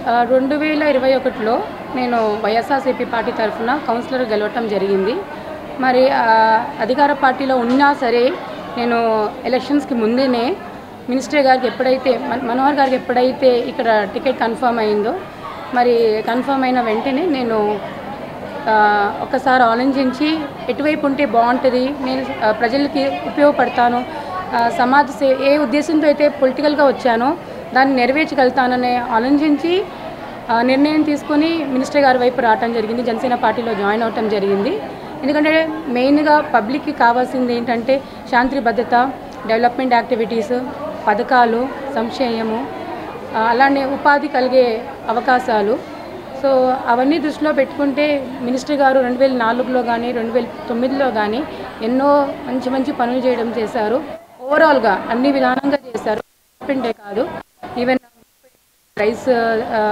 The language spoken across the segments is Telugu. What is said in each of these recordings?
2021లో నేను వైఎస్ఆర్సీపీ పార్టీ తరఫున కౌన్సిలర్ గెలవటం జరిగింది. మరి అధికార పార్టీలో ఉన్నా సరే నేను ఎలక్షన్స్కి ముందేనే మినిస్టర్ గారికి ఎప్పుడైతే మనోహర్ గారికి ఎప్పుడైతే ఇక్కడ టికెట్ కన్ఫర్మ్ అయిందో, మరి కన్ఫర్మ్ అయిన వెంటనే నేను ఒకసారి ఆలోచించి ఎటువైపు ఉంటే బాగుంటుంది, నేను ప్రజలకి ఉపయోగపడతాను, ఏ ఉద్దేశంతో అయితే పొలిటికల్గా వచ్చానో దాన్ని నెరవేర్చగలుగుతానని ఆలోచించి నిర్ణయం తీసుకొని మినిస్టర్ గారి వైపు రావటం జరిగింది. జనసేన పార్టీలో జాయిన్ అవటం జరిగింది. ఎందుకంటే మెయిన్గా పబ్లిక్కి కావాల్సింది ఏంటంటే శాంతి భద్రత, డెవలప్మెంట్ యాక్టివిటీస్, పథకాలు, సంక్షేమము, అలానే ఉపాధి కలిగే అవకాశాలు. సో అవన్నీ దృష్టిలో పెట్టుకుంటే మినిస్టర్ గారు 2004లో కానీ 2009లో కానీ ఎన్నో మంచి మంచి పనులు చేయడం చేశారు. ఓవరాల్గా అన్ని విధానంగా చేశారు. డెవలప్మెంటే కాదు, ఈవెన్ రైస్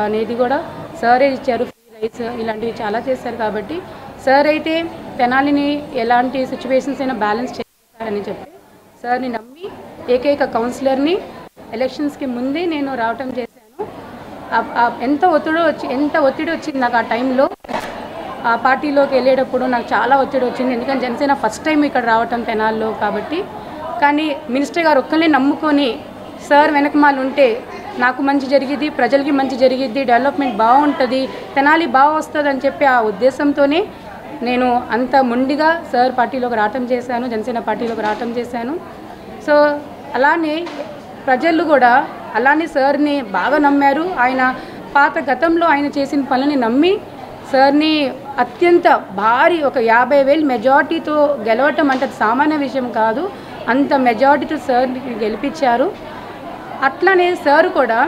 అనేది కూడా సారే ఇచ్చారు, ఫ్రీ రైస్, ఇలాంటివి చాలా చేశారు. కాబట్టి సార్ అయితే తెనాలిని ఎలాంటి సిచ్యువేషన్స్ అయినా బ్యాలెన్స్ చేస్తారని చెప్పి సార్ని నమ్మి ఏకైక కౌన్సిలర్ని ఎలక్షన్స్కి ముందే నేను రావటం చేశాను. ఎంత ఒత్తిడి వచ్చింది నాకు ఆ టైంలో. ఆ పార్టీలోకి వెళ్ళేటప్పుడు నాకు చాలా ఒత్తిడి వచ్చింది. ఎందుకంటే జనసేన ఫస్ట్ టైం ఇక్కడ రావటం తెనాల్లో కాబట్టి. కానీ మినిస్టర్ గారు ఒక్కరిని నమ్ముకొని సార్ వెనకమాలు ఉంటే నాకు మంచి జరిగిద్ది, ప్రజలకి మంచి జరిగిద్ది, డెవలప్మెంట్ బాగుంటుంది, తెనాలి బాగా వస్తుంది అని చెప్పి ఆ ఉద్దేశంతోనే నేను అంత మొండిగా సార్ పార్టీలోకి రావటం చేశాను, జనసేన పార్టీలోకి రావటం చేశాను. సో అలానే ప్రజలు కూడా అలానే సార్ని బాగా నమ్మారు. ఆయన పాత గతంలో ఆయన చేసిన పనులని నమ్మి సార్ని అత్యంత భారీ ఒక 50,000 మెజార్టీతో గెలవటం అంటే సామాన్య విషయం కాదు. అంత మెజార్టీతో సార్ని గెలిపించారు. అట్లనే సార్ కూడా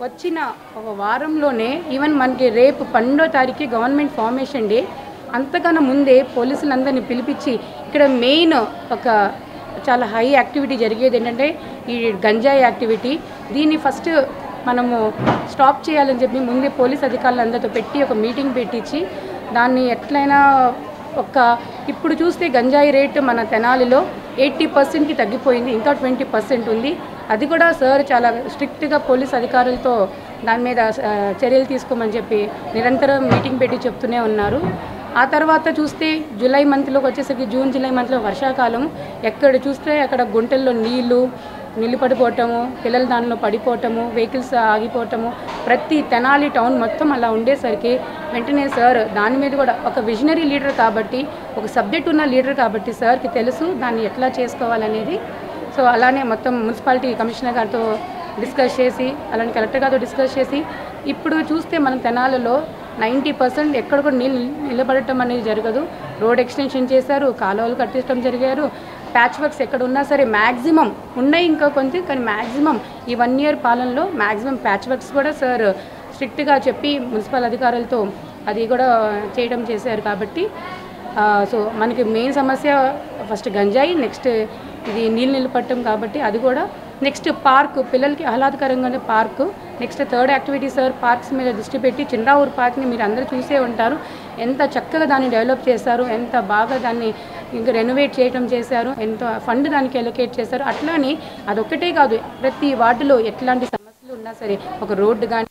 వచ్చిన ఒక వారంలోనే, ఈవెన్ మనకి రేపు 12వ తారీఖు గవర్నమెంట్ ఫార్మేషన్ డే, అంతకన్నా ముందే పోలీసులందరినీ పిలిపించి ఇక్కడ మెయిన్ ఒక చాలా హై యాక్టివిటీ జరిగేది ఏంటంటే ఈ గంజాయి యాక్టివిటీ. దీన్ని ఫస్ట్ మనము స్టాప్ చేయాలని చెప్పి ముందే పోలీస్ అధికారులందరితో పెట్టి ఒక మీటింగ్ పెట్టించి దాన్ని ఎట్లయినా ఇప్పుడు చూస్తే గంజాయి రేటు మన తెనాలిలో 80%కి తగ్గిపోయింది. ఇంకా 20% ఉంది. అది కూడా సార్ చాలా స్ట్రిక్ట్గా పోలీస్ అధికారులతో దాని మీద చర్యలు తీసుకోమని చెప్పి నిరంతరం మీటింగ్ పెట్టి చెప్తూనే ఉన్నారు. ఆ తర్వాత చూస్తే జూలై మంత్లోకి వచ్చేసరికి జూన్-జూలై మంత్లో వర్షాకాలం, ఎక్కడ చూస్తే అక్కడ గుంటల్లో నీళ్ళు పడిపోవటము, పిల్లలు దానిలో పడిపోవటము, వెహికల్స్ ఆగిపోవటము, ప్రతి తెనాలి టౌన్ మొత్తం అలా ఉండేసరికి వెంటనే సార్ దాని మీద కూడా ఒక విజనరీ లీడర్ కాబట్టి, ఒక సబ్జెక్ట్ ఉన్న లీడర్ కాబట్టి సార్కి తెలుసు దాన్ని ఎట్లా చేసుకోవాలనేది. సో అలానే మొత్తం మున్సిపాలిటీ కమిషనర్ గారితో డిస్కస్ చేసి, అలానే కలెక్టర్ గారితో డిస్కస్ చేసి, ఇప్పుడు చూస్తే మనం తెనాలలో 90% ఎక్కడ కూడా నీళ్ళు నిలబడటం అనేది జరగదు. రోడ్ ఎక్స్టెన్షన్ చేశారు, కాలువలు కట్టించడం జరిగారు, ప్యాచ్ వర్క్స్ ఎక్కడ ఉన్నా సరే మ్యాక్సిమం ఉన్నాయి, ఇంకా కొంచెం, కానీ మ్యాక్సిమం ఈ 1 year పాలనలో మ్యాక్సిమం ప్యాచ్ వర్క్స్ కూడా సార్ స్ట్రిక్ట్గా చెప్పి మున్సిపల్ అధికారులతో అది కూడా చేయడం చేశారు. కాబట్టి సో మనకి మెయిన్ సమస్య ఫస్ట్ గంజాయి, నెక్స్ట్ ఇది నీళ్ళు నిలబడటం కాబట్టి అది కూడా, నెక్స్ట్ పార్క్, పిల్లలకి ఆహ్లాదకరంగానే park, next third activity sir parks మీద దృష్టి పెట్టి చిన్నరావూరు పార్క్ని మీరు అందరూ చూసే ఉంటారు. ఎంత చక్కగా దాన్ని డెవలప్ చేశారు, ఎంత బాగా దాన్ని ఇంకా రెనోవేట్ చేయడం చేశారు, ఎంత ఫండ్ దానికి అలొకేట్ చేశారు. అట్లానే అదొక్కటే కాదు, ప్రతి వార్డులో ఎట్లాంటి సమస్యలు ఉన్నా సరే ఒక రోడ్డు కానీ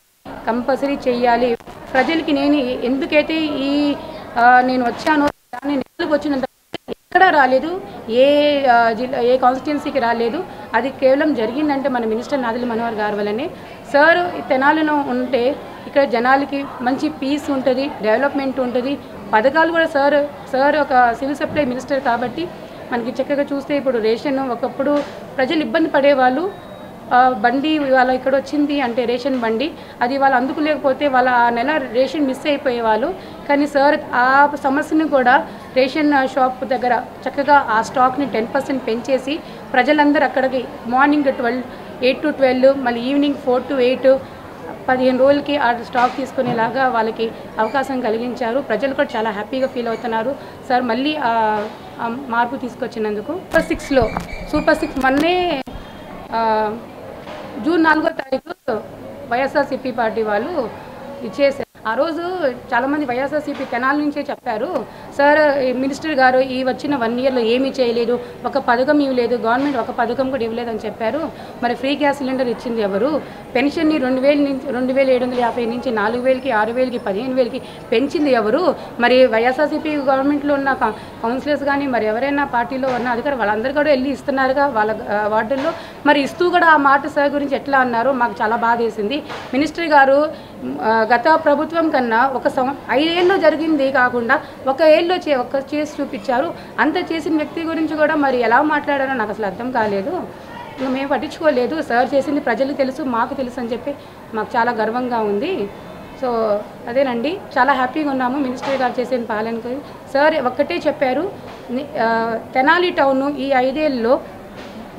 కంపల్సరీ చేయాలి. ప్రజలకి నేను ఎందుకైతే నేను వచ్చానో దాన్ని నిధులకు వచ్చినంత ఎక్కడా రాలేదు, ఏ కాన్స్టిట్యున్సీకి రాలేదు. అది కేవలం జరిగిందంటే మన మినిస్టర్ నాదెళ్ల మనోహర్ గారి వల్లనే. సార్ తెనాలిలో ఉంటే ఇక్కడ జనాలకి మంచి పీస్ ఉంటుంది, డెవలప్మెంట్ ఉంటుంది, పథకాలు కూడా సార్ ఒక సివిల్ సప్లై మినిస్టర్ కాబట్టి మనకి చక్కగా చూస్తే ఇప్పుడు రేషన్, ఒకప్పుడు ప్రజలు ఇబ్బంది పడేవాళ్ళు, బండి ఇవాళ ఇక్కడ వచ్చింది అంటే రేషన్ బండి, అది వాళ్ళు అందుకోలేకపోతే వాళ్ళ ఆ నెల రేషన్ మిస్ అయిపోయేవాళ్ళు. కానీ సార్ ఆ సమస్యను కూడా రేషన్ షాప్ దగ్గర చక్కగా ఆ స్టాక్ని 10% పెంచేసి ప్రజలందరూ అక్కడికి మార్నింగ్ 8 to 12, మళ్ళీ ఈవినింగ్ 4 to 8, 15 రోజులకి ఆ స్టాక్ తీసుకునేలాగా వాళ్ళకి అవకాశం కలిగించారు. ప్రజలు కూడా చాలా హ్యాపీగా ఫీల్ అవుతున్నారు సార్ మళ్ళీ మార్పు తీసుకొచ్చినందుకు. సూపర్ 6 మొన్నే జూన్ 4వ తారీఖు వైఎస్ఆర్సీపీ పార్టీ వాళ్ళు ఇచ్చేసారు. ఆ రోజు చాలామంది వైఎస్ఆర్సీపీ తెనాల నుంచే చెప్పారు, సార్ మినిస్టర్ గారు ఈ వచ్చిన 1 ఇయర్లో ఏమీ చేయలేదు, ఒక పథకం ఇవ్వలేదు, గవర్నమెంట్ ఒక పథకం కూడా ఇవ్వలేదని చెప్పారు. మరి ఫ్రీ గ్యాస్ సిలిండర్ ఇచ్చింది ఎవరు? పెన్షన్ని 2,750 నుంచి 4,000కి 6,000కి 15,000కి పెంచింది ఎవరు? మరి వైఎస్ఆర్సీపీ గవర్నమెంట్లో ఉన్న కౌన్సిలర్స్ కానీ మరి ఎవరైనా పార్టీలో ఉన్న అధికారులు వాళ్ళందరూ కూడా వెళ్ళి ఇస్తున్నారుగా వాళ్ళ వార్డుల్లో. మరి ఇస్తూ కూడా ఆ మాట సార్ గురించి ఎట్లా అన్నారు? మాకు చాలా బాధ వేసింది. మినిస్టర్ గారు గత ప్రభుత్వం కన్నా 5 ఏళ్ళు జరిగింది కాకుండా 1 ఏళ్ళలో చేసి చూపించారు. అంత చేసిన వ్యక్తి గురించి కూడా మరి ఎలా మాట్లాడారో నాకు అసలు అర్థం కాలేదు. ఇంకా మేము పట్టించుకోలేదు. సార్ చేసింది ప్రజలకు తెలుసు, మాకు తెలుసు అని చెప్పి మాకు చాలా గర్వంగా ఉంది. సో అదేనండి, చాలా హ్యాపీగా ఉన్నాము మినిస్టర్ గారు చేసిన పాలనకు. సార్ ఒక్కటే చెప్పారు, తెనాలి టౌన్ ఈ 5 ఏళ్ళలో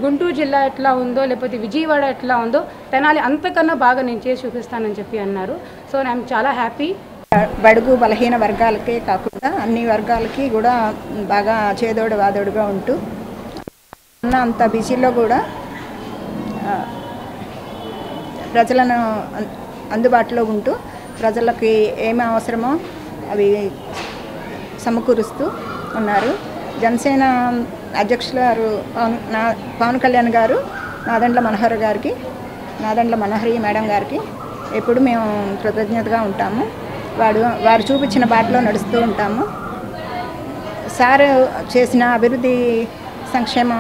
గుంటూరు జిల్లా ఎట్లా ఉందో లేకపోతే విజయవాడ ఎట్లా ఉందో తెనాలి అంతకన్నా బాగా నేను చేసి చూపిస్తానని చెప్పి అన్నారు. సో నేను చాలా హ్యాపీ. బడుగు బలహీన వర్గాలకే కాకుండా అన్ని వర్గాలకి కూడా బాగా చేదోడు వాదోడుగా ఉంటూ ఉన్న అంత బిజీలో కూడా ప్రజలను అందుబాటులో ఉంటూ ప్రజలకి ఏమి అవసరమో అవి సమకూరుస్తూ ఉన్నారు. జనసేన అధ్యక్షులు గారు పవన్ కళ్యాణ్ గారు నాదెండ్ల మనోహరి మేడం గారికి ఎప్పుడు మేము కృతజ్ఞతగా ఉంటాము. వారు చూపించిన బాటలో నడుస్తూ ఉంటాము. సార్ చేసిన అభివృద్ధి సంక్షేమ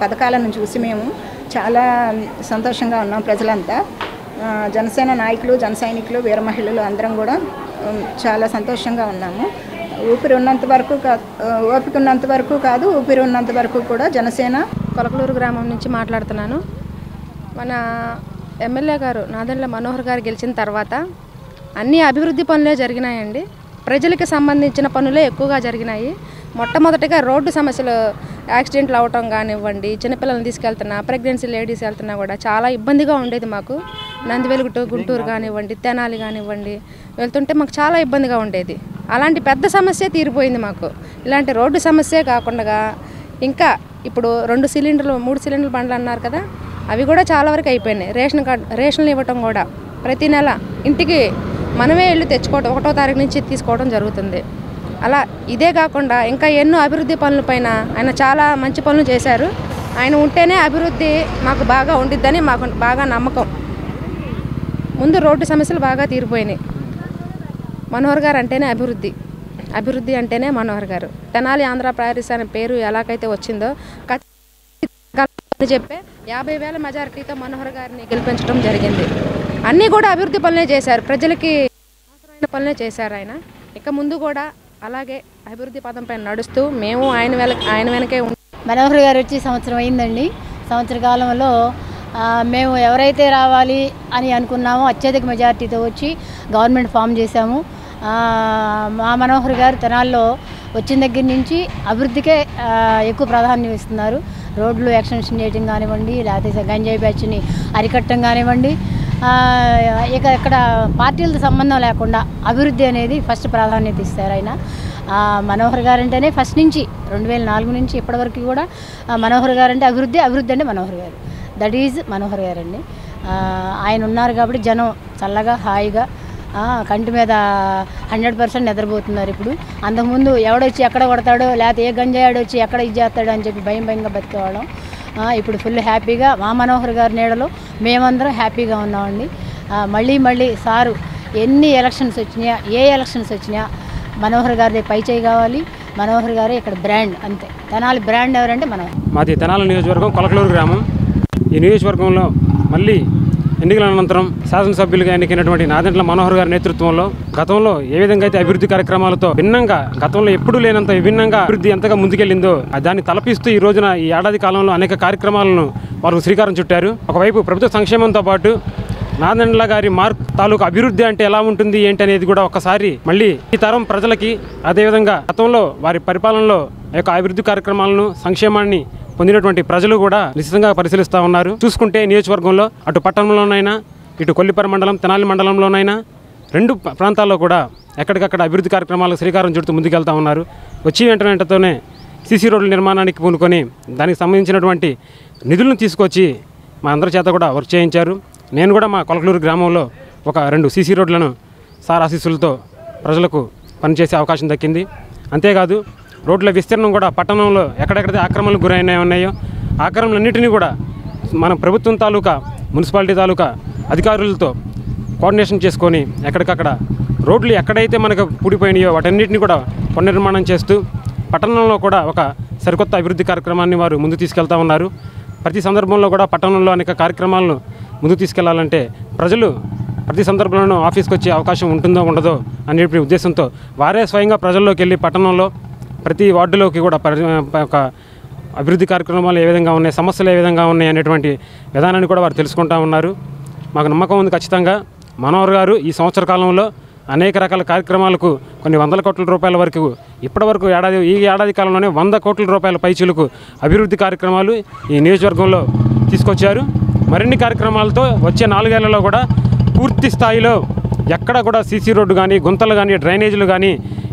పథకాలను చూసి మేము చాలా సంతోషంగా ఉన్నాం. ప్రజలంతా జనసేన నాయకులు, జన సైనికులు, వీర మహిళలు అందరం కూడా చాలా సంతోషంగా ఉన్నాము. ఊపిరి ఉన్నంత వరకు ఓపిక ఉన్నంత వరకు కాదు, ఊపిరి ఉన్నంత వరకు కూడా జనసేన. కొలకలూరు గ్రామం నుంచి మాట్లాడుతున్నాను. మన ఎమ్మెల్యే గారు నాదెండ్ల మనోహర్ గారు గెలిచిన తర్వాత అన్ని అభివృద్ధి పనులే జరిగినాయండి. ప్రజలకు సంబంధించిన పనులే ఎక్కువగా జరిగినాయి. మొట్టమొదటిగా రోడ్డు సమస్యలు, యాక్సిడెంట్లు అవటం కానివ్వండి, చిన్నపిల్లల్ని తీసుకెళ్తున్నా, ప్రెగ్నెన్సీ లేడీస్ వెళ్తున్నా కూడా చాలా ఇబ్బందిగా ఉండేది మాకు. నందివెలుగు టు గుంటూరు కానివ్వండి, తెనాలి కానివ్వండి వెళ్తుంటే మాకు చాలా ఇబ్బందిగా ఉండేది. అలాంటి పెద్ద సమస్య తీరిపోయింది మాకు. ఇలాంటి రోడ్డు సమస్యే కాకుండా ఇంకా ఇప్పుడు 2 సిలిండర్లు 3 సిలిండర్లు బండ్లు అన్నారు కదా, అవి కూడా చాలా వరకు అయిపోయినాయి. రేషన్లు ఇవ్వటం కూడా ప్రతి నెల ఇంటికి మనమే వెళ్ళి తెచ్చుకోవడం, 1వ తారీఖు నుంచి తీసుకోవడం జరుగుతుంది. అలా ఇదే కాకుండా ఇంకా ఎన్నో అభివృద్ధి పనుల పైన ఆయన చాలా మంచి పనులు చేశారు. ఆయన ఉంటేనే అభివృద్ధి మాకు బాగా ఉండిద్దని మాకు బాగా నమ్మకం. ముందు రోడ్డు సమస్యలు బాగా తీరిపోయినాయి. మనోహర్ గారు అంటేనే అభివృద్ధి అంటేనే మనోహర్ గారు. తెనాలి ఆంధ్ర ప్రయారిస్ అనే పేరు ఎలాగైతే వచ్చిందో చెప్పే 50,000 మెజారిటీతో మనోహర్ గారిని గెలిపించడం జరిగింది. అన్నీ కూడా అభివృద్ధి పనులే చేశారు, ప్రజలకి అవసరమైన పనులే చేశారు ఆయన. ఇక ముందు కూడా అలాగే అభివృద్ధి పదం పైన నడుస్తూ మేము ఆయన వెనకే మనోహర్ గారు వచ్చి సంవత్సరం అయిందండి. సంవత్సర కాలంలో మేము ఎవరైతే రావాలి అని అనుకున్నామో అత్యధిక మెజారిటీతో వచ్చి గవర్నమెంట్ ఫామ్ చేశాము. మా మనోహర్ గారు తెనాల్లో వచ్చిన దగ్గర నుంచి అభివృద్ధికే ఎక్కువ ప్రాధాన్యం ఇస్తున్నారు. రోడ్లు ఎక్స్టెన్షన్ చేయడం కానివ్వండి, లేకపోతే గంజాయి బ్యాచ్ని అరికట్టడం కానివ్వండి, ఇక ఇక్కడ పార్టీలతో సంబంధం లేకుండా అభివృద్ధి అనేది ఫస్ట్ ప్రాధాన్యత ఇస్తారు ఆయన. మనోహర్ గారు అంటేనే ఫస్ట్ నుంచి 2004 నుంచి ఇప్పటివరకు కూడా మనోహర్ గారు అంటే అభివృద్ధి అంటే మనోహర్ గారు, దట్ ఈజ్ మనోహర్ గారు అండి. ఆయన ఉన్నారు కాబట్టి జనం చల్లగా హాయిగా కంటి మీద 100% నిద్రపోతున్నారు. ఇప్పుడు అంతకుముందు ఎవడొచ్చి ఎక్కడ కొడతాడో, లేకపోతే ఏ గంజాయాడు వచ్చి ఎక్కడ ఇది చేస్తాడో అని చెప్పి భయంగా బతికేవాళ్ళం. ఇప్పుడు ఫుల్ హ్యాపీగా మా మనోహర్ గారి నీడలో మేమందరం హ్యాపీగా ఉన్నామండి. మళ్ళీ సారు ఎన్ని ఎలక్షన్స్ వచ్చినాయా, ఏ ఎలక్షన్స్ వచ్చినా మనోహర్ గారిదే పై చేయి కావాలి. మనోహర్ గారే ఇక్కడ బ్రాండ్, అంతే. తెనాలి బ్రాండ్ ఎవరంటే మనోహర్. మాది తెనాలి నియోజకవర్గం కొలకలూరు గ్రామం. ఈ నియోజకవర్గంలో మళ్ళీ ఎన్నికల అనంతరం శాసనసభ్యులుగా ఎన్నికైనటువంటి నాదెండ్ల మనోహర్ గారి నేతృత్వంలో గతంలో ఏ విధంగా అయితే అభివృద్ధి కార్యక్రమాలతో భిన్నంగా, గతంలో ఎప్పుడూ లేనంత విభిన్నంగా అభివృద్ధి ఎంతగా ముందుకెళ్లిందో దాన్ని తలపిస్తూ ఈ రోజున ఈ ఏడాది కాలంలో అనేక కార్యక్రమాలను వారు శ్రీకారం చుట్టారు. ఒకవైపు ప్రభుత్వ సంక్షేమంతో పాటు నాదెండ్ల గారి మార్క్ తాలూకు అభివృద్ధి అంటే ఎలా ఉంటుంది ఏంటి అనేది కూడా ఒకసారి మళ్ళీ ఈ తరం ప్రజలకి, అదేవిధంగా గతంలో వారి పరిపాలనలో యొక్క అభివృద్ధి కార్యక్రమాలను, సంక్షేమాన్ని పొందినటువంటి ప్రజలు కూడా నిశ్చితంగా పరిశీలిస్తూ ఉన్నారు. చూసుకుంటే నియోజకవర్గంలో అటు పట్టణంలోనైనా, ఇటు కొల్లిపర మండలం, తెనాలి మండలంలోనైనా 2 ప్రాంతాల్లో కూడా ఎక్కడికక్కడ అభివృద్ధి కార్యక్రమాలకు శ్రీకారం చుడుతూ ముందుకెళ్తా ఉన్నారు. వచ్చి వెంటనే సీసీ రోడ్ల నిర్మాణానికి పూనుకొని దానికి సంబంధించినటువంటి నిధులను తీసుకొచ్చి మా అందరి చేత కూడా వర్క్ చేయించారు. నేను కూడా మా కొలకలూరు గ్రామంలో ఒక 2 సీసీ రోడ్లను సార్ ఆశీస్సులతో ప్రజలకు పనిచేసే అవకాశం దక్కింది. అంతేకాదు రోడ్ల విస్తీర్ణం కూడా పట్టణంలో ఎక్కడెక్కడైతే ఆక్రమణలకు గురైన ఉన్నాయో ఆక్రమణలన్నింటినీ కూడా మన ప్రభుత్వం తాలూకా మున్సిపాలిటీ తాలూకా అధికారులతో కోఆర్డినేషన్ చేసుకొని ఎక్కడికక్కడ రోడ్లు ఎక్కడైతే మనకు పూడిపోయినాయో వాటన్నిటిని కూడా పునర్నిర్మాణం చేస్తూ పట్టణంలో కూడా ఒక సరికొత్త అభివృద్ధి కార్యక్రమాన్ని వారు ముందు తీసుకెళ్తా ఉన్నారు. ప్రతి సందర్భంలో కూడా పట్టణంలో అనేక కార్యక్రమాలను ముందుకు తీసుకెళ్లాలంటే ప్రజలు ప్రతి సందర్భంలోనూ ఆఫీస్కి వచ్చే అవకాశం ఉంటుందో ఉండదో అనే ఉద్దేశంతో వారే స్వయంగా ప్రజల్లోకి వెళ్ళి పట్టణంలో ప్రతి వార్డులోకి కూడా ఒక అభివృద్ధి కార్యక్రమాలు ఏ విధంగా ఉన్నాయి, సమస్యలు ఏ విధంగా ఉన్నాయి అనేటువంటి విధానాన్ని కూడా వారు తెలుసుకుంటా ఉన్నారు. మాకు నమ్మకం ఉంది ఖచ్చితంగా మనోహర్ గారు ఈ సంవత్సర కాలంలో అనేక రకాల కార్యక్రమాలకు కొన్ని వందల కోట్ల రూపాయల వరకు ఇప్పటివరకు ఈ ఏడాది కాలంలోనే 100 కోట్ల రూపాయల పైచీలకు అభివృద్ధి కార్యక్రమాలు ఈ నియోజకవర్గంలో తీసుకొచ్చారు. మరిన్ని కార్యక్రమాలతో వచ్చే 4 ఏళ్లలో కూడా పూర్తి స్థాయిలో ఎక్కడ కూడా సీసీ రోడ్డు కానీ గుంతలు కానీ డ్రైనేజీలు కానీ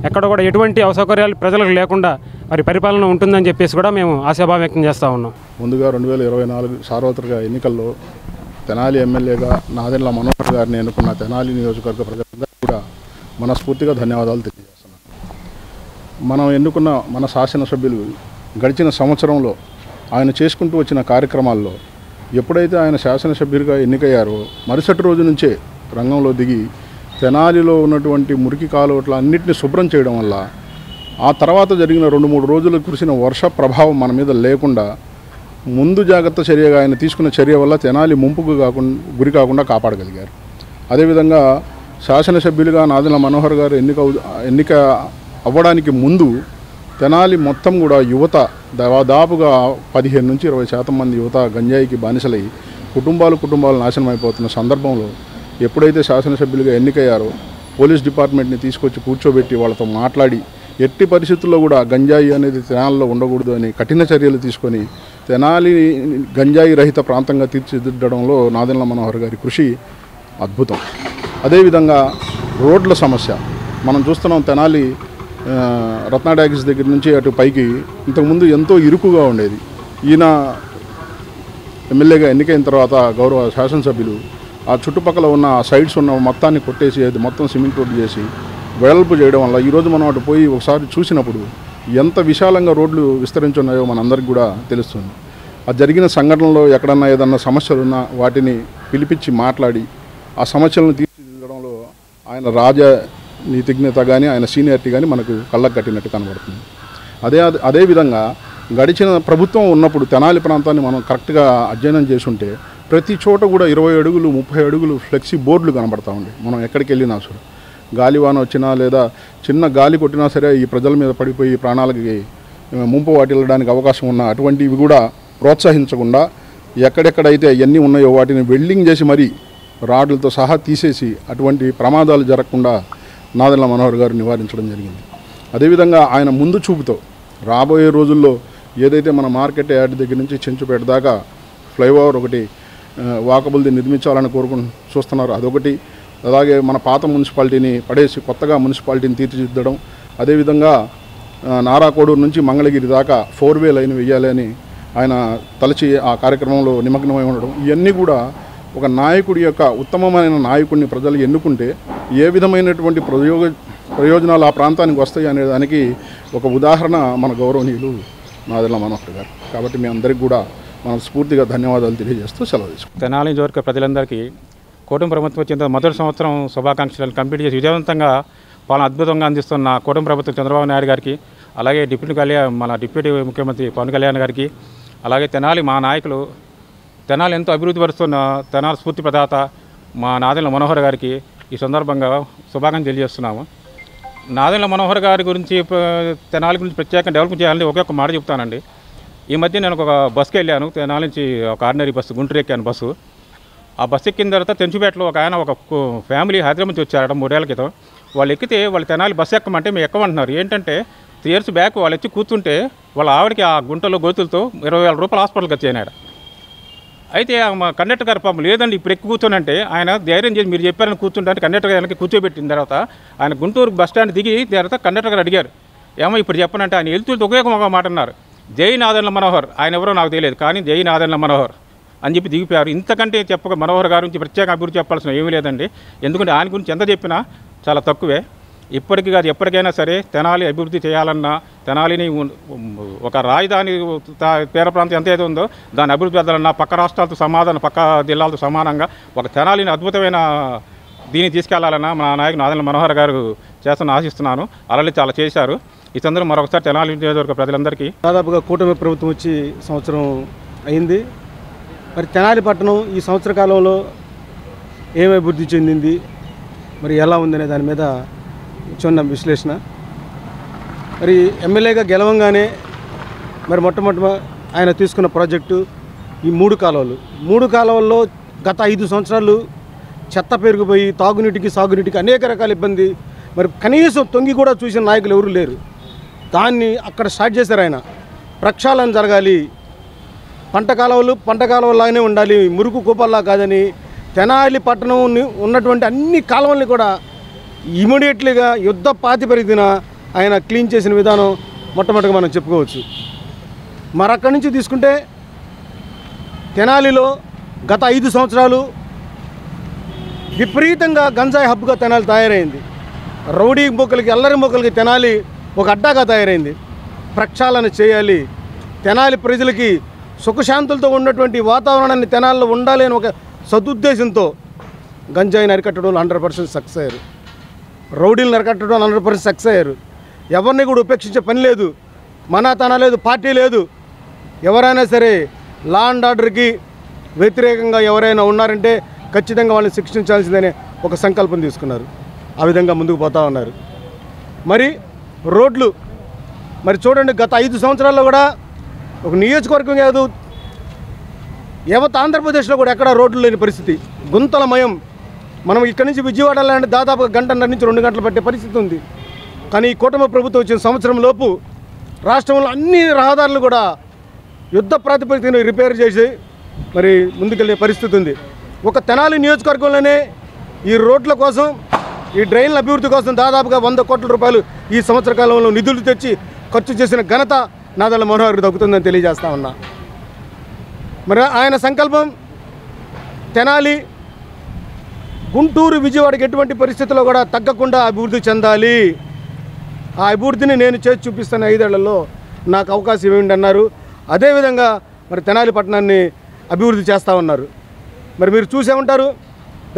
ఎక్కడ కూడా ఎటువంటి అసౌకర్యాలు ప్రజలకు లేకుండా మరి పరిపాలన ఉంటుందని చెప్పేసి కూడా మేము ఆశాభావం వ్యక్తం చేస్తూ ఉన్నాం. ముందుగా 2024 సార్వత్రిక ఎన్నికల్లో తెనాలి ఎమ్మెల్యేగా నాదెండ్ల మనోహర్ గారిని ఎన్నుకున్న తెనాలి నియోజకవర్గ ప్రజలందరూ కూడా మనస్ఫూర్తిగా ధన్యవాదాలు తెలియజేస్తున్నాను. మనం ఎన్నుకున్న మన శాసనసభ్యులు గడిచిన సంవత్సరంలో ఆయన చేసుకుంటూ వచ్చిన కార్యక్రమాల్లో ఎప్పుడైతే ఆయన శాసనసభ్యులుగా ఎన్నికయ్యారో మరుసటి రోజు నుంచే రంగంలో దిగి తెనాలిలో ఉన్నటువంటి మురికి కాలువట్ల అన్నింటినీ శుభ్రం చేయడం వల్ల ఆ తర్వాత జరిగిన 2-3 రోజులు కురిసిన వర్ష ప్రభావం మన మీద లేకుండా ముందు జాగ్రత్త చర్యగా ఆయన తీసుకున్న చర్య వల్ల తెనాలి ముంపుకు గురి కాకుండా కాపాడగలిగారు. అదేవిధంగా శాసనసభ్యులుగా నాదెండ్ల మనోహర్ గారు ఎన్నిక అవ్వడానికి ముందు తెనాలి మొత్తం కూడా యువత దాదాపుగా 15-20% మంది యువత గంజాయికి బానిసలై కుటుంబాలు నాశనం అయిపోతున్న సందర్భంలో ఎప్పుడైతే శాసనసభ్యులుగా ఎన్నికయ్యారో పోలీస్ డిపార్ట్మెంట్ని తీసుకొచ్చి కూర్చోబెట్టి వాళ్ళతో మాట్లాడి ఎట్టి పరిస్థితుల్లో కూడా గంజాయి అనేది తెనాలిలో ఉండకూడదు అని కఠిన చర్యలు తీసుకొని తెనాలి గంజాయి రహిత ప్రాంతంగా తీర్చిదిద్దడంలో నాదెండ్ల మనోహర్ గారి కృషి అద్భుతం. అదేవిధంగా రోడ్ల సమస్య మనం చూస్తున్నాం. తెనాలి రత్నా టాకీస్ దగ్గర నుంచి అటు పైకి ఇంతకుముందు ఎంతో ఇరుకుగా ఉండేది. ఈయన ఎమ్మెల్యేగా ఎన్నికైన తర్వాత గౌరవ శాసనసభ్యులు ఆ చుట్టుపక్కల ఉన్న సైడ్స్ ఉన్న మొత్తాన్ని కొట్టేసి అది మొత్తం సిమెంట్ రోడ్డు చేసి వెడల్పు చేయడం వల్ల ఈరోజు మనం అటు పోయి ఒకసారి చూసినప్పుడు ఎంత విశాలంగా రోడ్లు విస్తరించున్నాయో మనందరికీ కూడా తెలుస్తుంది. ఆ జరిగిన సంఘటనలో ఎక్కడన్నా ఏదన్నా సమస్యలున్నా వాటిని పిలిపించి మాట్లాడి ఆ సమస్యలను తీర్చిదిద్దడంలో ఆయన రాజనీతిజ్ఞత కానీ ఆయన సీనియారిటీ కానీ మనకు కళ్ళకు కట్టినట్టు కనబడుతుంది. అదేవిధంగా గడిచిన ప్రభుత్వం ఉన్నప్పుడు తెనాలి ప్రాంతాన్ని మనం కరెక్ట్గా అధ్యయనం చేసుంటే ప్రతి చోట కూడా 20 అడుగులు 30 అడుగులు ఫ్లెక్సీ బోర్డులు కనబడతా ఉండే. మనం ఎక్కడికి వెళ్ళినా సరే గాలివాన వచ్చినా లేదా చిన్న గాలి కొట్టినా సరే ఈ ప్రజల మీద పడిపోయి ప్రాణాలకి ముంపు వాటిల్లడానికి అవకాశం ఉన్న అటువంటివి కూడా ప్రోత్సహించకుండా ఎక్కడెక్కడైతే ఎన్ని ఉన్నాయో వాటిని వెల్డింగ్ చేసి మరీ రాడ్లతో సహా తీసేసి అటువంటి ప్రమాదాలు జరగకుండా నాదెండ్ల మనోహర్ గారు నివారించడం జరిగింది. అదేవిధంగా ఆయన ముందు చూపుతో రాబోయే రోజుల్లో ఏదైతే మన మార్కెట్ యార్డ్ దగ్గర నుంచి చెంచుపేట దాకా ఫ్లైఓవర్ ఒకటి వాకబుల్ది నిర్మించాలని చూస్తున్నారు. అదొకటి. అలాగే మన పాత మున్సిపాలిటీని పడేసి కొత్తగా మున్సిపాలిటీని తీర్చిదిద్దడం, అదేవిధంగా నారాకోడూరు నుంచి మంగళగిరి దాకా 4-వే లైన్ వేయాలి అని ఆయన తలచి ఆ కార్యక్రమంలో నిమగ్నమై ఉండడం, ఇవన్నీ కూడా ఒక నాయకుడి యొక్క ఉత్తమమైన నాయకుడిని ప్రజలు ఎన్నుకుంటే ఏ విధమైనటువంటి ప్రయోజనాలు ఆ ప్రాంతానికి వస్తాయి అనే దానికి ఒక ఉదాహరణ మన గౌరవనీయులు నాదెండ్ల మనోహర్ గారు. కాబట్టి మీ అందరికీ కూడా మనస్ఫూర్తిగా ధన్యవాదాలు తెలియజేస్తూ సెలవు తీసుకుంటాం. తెనాలి నియోజకవర్గ ప్రజలందరికీ కూటమి ప్రభుత్వం వచ్చిన మొదటి సంవత్సరం శుభాకాంక్షలు కంప్లీట్ చేసి విజయవంతంగా పాలన అద్భుతంగా అందిస్తున్న కూటమి ప్రభుత్వం చంద్రబాబు నాయుడు గారికి, అలాగే మన డిప్యూటీ ముఖ్యమంత్రి పవన్ కళ్యాణ్ గారికి, అలాగే తెనాలి మా నాయకులు తెనాలి ఎంతో అభివృద్ధి పరుస్తున్న తెనాలి స్ఫూర్తి ప్రదాత మా నాదెండ్ల మనోహర్ గారికి ఈ సందర్భంగా శుభాకాంక్షలు తెలియజేస్తున్నాము. నాదెండ్ల మనోహర్ గారి గురించి తెనాలి గురించి ప్రత్యేకంగా డెవలప్ చేయాలని ఒకే ఒక మాట చెప్తానండి. ఈ మధ్య నేను ఒక బస్కి వెళ్ళాను. తెనాలి నుంచి ఒక ఆర్డినరీ బస్సు గుంటూరు ఎక్కాను బస్సు. ఆ బస్సు ఎక్కిన తర్వాత తెంచుపేటలో ఒక ఫ్యామిలీ హైదరాబాద్ నుంచి వచ్చారట 3 ఏళ్ల క్రితం. వాళ్ళు ఎక్కితే వాళ్ళు తెనాలి బస్సు ఎక్కమంటే మేము ఎక్కమంటున్నారు. ఏంటంటే 3 years బ్యాక్ వాళ్ళు వచ్చి కూర్చుంటే వాళ్ళ ఆవిడకి ఆ గుంటలో గోతులతో 20,000 రూపాయలు హాస్పిటల్కి వచ్చాయన్నాడు. అయితే మా కండక్టర్ గారు పాపం లేదండి ఇప్పుడు ఎక్కువ కూర్చోనంటే ఆయన ధైర్యం చేసి మీరు చెప్పారని కూర్చుంటే కండక్టర్ గారికి కూర్చోబెట్టిన తర్వాత ఆయన గుంటూరు బస్ స్టాండ్ దిగి తర్వాత కండక్టర్ గారు అడిగారు, ఏమో ఇప్పుడు చెప్పనంటే ఆయన వెళ్తూ ఒకే ఒక మాట అన్నారు, జై నాదెండ్ల మనోహర్. ఆయన ఎవరో నాకు తెలియదు కానీ జై నాదెండ్ల మనోహర్ అని చెప్పి దిగిపోయారు. ఇంతకంటే మనోహర్ గారి గురించి ప్రత్యేక అభివృద్ధి చెప్పాల్సిన ఏమీ లేదండి. ఎందుకంటే ఆయన గురించి ఎంత చెప్పినా చాలా తక్కువే. ఇప్పటికీ కాదు ఎప్పటికైనా సరే తెనాలి అభివృద్ధి చేయాలన్నా, తెనాలిని ఒక రాజధాని తీర ప్రాంతం ఎంతైతే ఉందో దాని అభివృద్ధి చేయాలన్నా పక్క రాష్ట్రాలతో పక్క జిల్లాలతో సమానంగా ఒక తెనాలిని అద్భుతమైన దీన్ని తీసుకెళ్లాలన్నా మా నాయకుడు నాదెండ్ల మనోహర్ గారు చేస్తాను ఆశిస్తున్నాను. అలాగే చాలా చేశారు. ఈ సందర్భంగా మరొకసారి తెనాలి నియోజకవర్గ ప్రజలందరికీ దాదాపుగా కూటమి ప్రభుత్వం వచ్చి సంవత్సరం అయింది. మరి తెనాలి పట్టణం ఈ సంవత్సర కాలంలో ఏం అభివృద్ధి చెందింది, మరి ఎలా ఉందనే దాని మీద చిన్న విశ్లేషణ. మరి ఎమ్మెల్యేగా గెలవంగానే మరి మొట్టమొదటి ఆయన తీసుకున్న ప్రాజెక్టు ఈ 3 కాలువలు. 3 కాలువల్లో గత 5 సంవత్సరాలు చెత్త పెరిగిపోయి తాగునీటికి సాగునీటికి అనేక రకాల ఇబ్బంది. మరి కనీసం తొంగి కూడా చూసిన నాయకులు ఎవరు లేరు. దాన్ని అక్కడ స్టార్ట్ చేశారు ఆయన. ప్రక్షాళన జరగాలి, పంట కాలువలాగానే ఉండాలి, మురుకు కూపల్లా కాదని తెనాలి పట్టణం ఉన్నటువంటి అన్ని కాలువల్ని కూడా ఇమీడియట్లీగా యుద్ధ ప్రాతిపదికన ఆయన క్లీన్ చేసిన విధానం మొట్టమొదటిగా మనం చెప్పుకోవచ్చు. మరి అక్కడి నుంచి తీసుకుంటే తెనాలిలో గత 5 సంవత్సరాలు విపరీతంగా గంజాయి హబ్గా తెనాలి తయారైంది. రౌడీ మొక్కలకి, అల్లరి మొక్కలకి తెనాలి ఒక అడ్డాగా తయారైంది. ప్రక్షాళన చేయాలి, తెనాలి ప్రజలకి సుఖశాంతులతో ఉన్నటువంటి వాతావరణాన్ని తెనాలిలో ఉండాలి అని ఒక సదుద్దేశంతో గంజాయిని అరికట్టడంలో 100% సక్సెస్ అయ్యారు. రౌడీలను అరికట్టడం 100% సక్సెస్ అయ్యారు. ఎవరిని కూడా ఉపేక్షించే పని లేదు, మనాతన లేదు, పార్టీ లేదు. ఎవరైనా సరే లా అండ్ ఆర్డర్కి వ్యతిరేకంగా ఎవరైనా ఉన్నారంటే ఖచ్చితంగా వాళ్ళని శిక్షించాల్సిందనే ఒక సంకల్పం తీసుకున్నారు. ఆ విధంగా ముందుకు పోతూ ఉన్నారు. మరి రోడ్లు మరి చూడండి, గత 5 సంవత్సరాల్లో కూడా ఒక నియోజకవర్గం కాదు, యావత్ ఆంధ్రప్రదేశ్లో కూడా ఎక్కడా రోడ్లు లేని పరిస్థితి, గుంతలమయం. మనం ఇక్కడి నుంచి విజయవాడ వెళ్ళాలంటే దాదాపు 1.5 నుంచి 2 గంటలు పట్టే పరిస్థితి ఉంది. కానీ ఈ కూటమి ప్రభుత్వం వచ్చిన సంవత్సరం లోపు రాష్ట్రంలో అన్ని రహదారులు కూడా యుద్ధ ప్రాతిపదికన రిపేర్ చేసి మరి ముందుకెళ్ళే పరిస్థితి ఉంది. ఒక తెనాలి నియోజకవర్గంలోనే ఈ రోడ్ల కోసం, ఈ డ్రైన్ల అభివృద్ధి కోసం దాదాపుగా 100 కోట్ల రూపాయలు ఈ సంవత్సర కాలంలో నిధులు తెచ్చి ఖర్చు చేసిన ఘనత నాదెండ్ల మనోహర్ దక్కుతుందని తెలియజేస్తా ఉన్నా. మరి ఆయన సంకల్పం తెనాలి గుంటూరు విజయవాడకి ఎటువంటి పరిస్థితుల్లో కూడా తగ్గకుండా అభివృద్ధి చెందాలి. ఆ అభివృద్ధిని నేను చేసి చూపిస్తున్న 5 ఏళ్లలో నాకు అవకాశం ఇవ్వండి అన్నారు. అదేవిధంగా మరి తెనాలి పట్టణాన్ని అభివృద్ధి చేస్తూ ఉన్నారు. మరి మీరు చూసే ఉంటారు,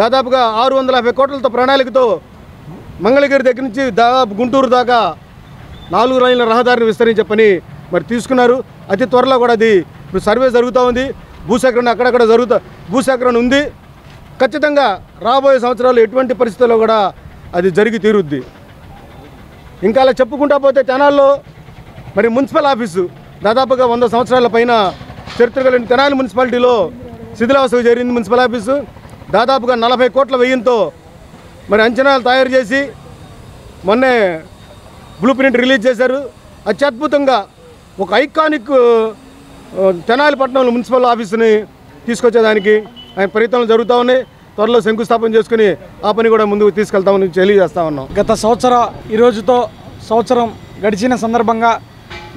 దాదాపుగా 650 కోట్లతో ప్రణాళికతో మంగళగిరి దగ్గర నుంచి దాదాపు గుంటూరు దాకా 4 లైన్ల రహదారిని విస్తరించే పని మరి తీసుకున్నారు. అతి త్వరలో కూడా అది ఇప్పుడు సర్వే జరుగుతూ ఉంది. భూసేకరణ అక్కడక్కడ భూసేకరణ ఉంది. ఖచ్చితంగా రాబోయే సంవత్సరాలు ఎటువంటి పరిస్థితుల్లో కూడా అది జరిగి తీరుద్ది. ఇంకా అలా చెప్పుకుంటా పోతే తెనాల్లో మరి మున్సిపల్ ఆఫీసు దాదాపుగా 100 సంవత్సరాల పైన చరిత్ర కలిగిన తెనాలి మున్సిపాలిటీలో శిథిలావస్థకు చేరింది. మున్సిపల్ ఆఫీసు దాదాపుగా 40 కోట్ల వ్యయంతో మరి అంచనాలు తయారు చేసి మొన్నే బ్లూ ప్రింట్ రిలీజ్ చేశారు. అత్యద్భుతంగా ఒక ఐకానిక్ తెనాలి పట్టణంలో మున్సిపల్ ఆఫీసుని తీసుకొచ్చేదానికి ఆయన ప్రయత్నాలు జరుగుతూ ఉన్నాయి. త్వరలో శంకుస్థాపన చేసుకుని ఆ పని కూడా ముందుకు తీసుకెళ్తామని తెలియజేస్తా ఉన్నాం. గత ఈ రోజుతో సంవత్సరం గడిచిన సందర్భంగా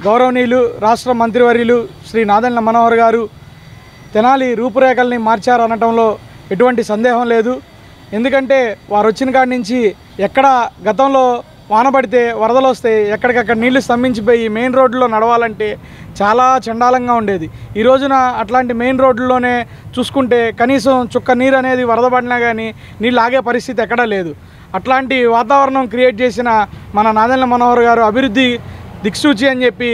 గౌరవనీయులు రాష్ట్ర మంత్రివర్యులు శ్రీ నాదెండ్ల మనోహర్ గారు తెనాలి రూపురేఖల్ని మార్చారనటంలో ఎటువంటి సందేహం లేదు. ఎందుకంటే వారు వచ్చిన కాడి నుంచి ఎక్కడ గతంలో వాన పడితే వరదలు వస్తే ఎక్కడికక్కడ నీళ్లు స్తంభించిపోయి మెయిన్ రోడ్లో నడవాలంటే చాలా చండాలంగా ఉండేది. ఈ రోజున అట్లాంటి మెయిన్ రోడ్లలోనే చూసుకుంటే కనీసం చుక్క నీరు అనేది వరద పడినా కానీ నీళ్ళు ఆగే పరిస్థితి ఎక్కడా లేదు. అట్లాంటి వాతావరణం క్రియేట్ చేసిన మన నాదెండ్ల మనోహర్ గారు అభివృద్ధి దిక్సూచి అని చెప్పి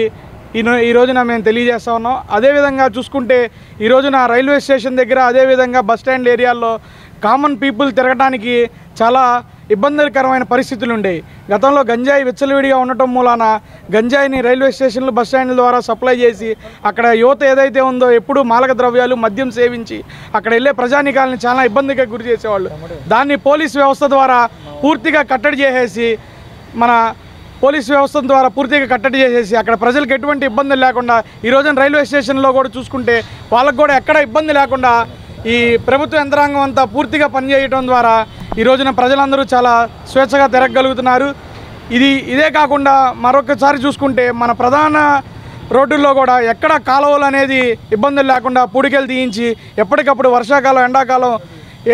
ఈ రోజున మేము తెలియజేస్తా ఉన్నాం. అదేవిధంగా చూసుకుంటే ఈ రోజున రైల్వే స్టేషన్ దగ్గర, అదేవిధంగా బస్ స్టాండ్ ఏరియాల్లో కామన్ పీపుల్ తిరగడానికి చాలా ఇబ్బందికరమైన పరిస్థితులు ఉండేవి. గతంలో గంజాయి విచ్చలవిడిగా ఉండటం మూలాన గంజాయిని రైల్వే స్టేషన్లు, బస్ స్టాండ్ల ద్వారా సప్లై చేసి అక్కడ యువత ఏదైతే ఉందో ఎప్పుడూ మాదక ద్రవ్యాలు, మద్యం సేవించి అక్కడ వెళ్ళే ప్రజానికాలని చాలా ఇబ్బందిగా గురి చేసేవాళ్ళు. దాన్ని పోలీస్ వ్యవస్థ ద్వారా పూర్తిగా కట్టడి చేసేసి అక్కడ ప్రజలకు ఎటువంటి ఇబ్బందులు లేకుండా ఈ రోజున రైల్వే స్టేషన్లో కూడా చూసుకుంటే వాళ్ళకు కూడా ఎక్కడ ఇబ్బంది లేకుండా ఈ ప్రభుత్వ యంత్రాంగం అంతా పూర్తిగా పనిచేయడం ద్వారా ఈ రోజున ప్రజలందరూ చాలా స్వేచ్ఛగా తిరగగలుగుతున్నారు. ఇదే కాకుండా మరొకసారి చూసుకుంటే మన ప్రధాన రోడ్డుల్లో కూడా ఎక్కడ కాలువలు అనేది ఇబ్బందులు లేకుండా పూడికలు తీయించి ఎప్పటికప్పుడు వర్షాకాలం, ఎండాకాలం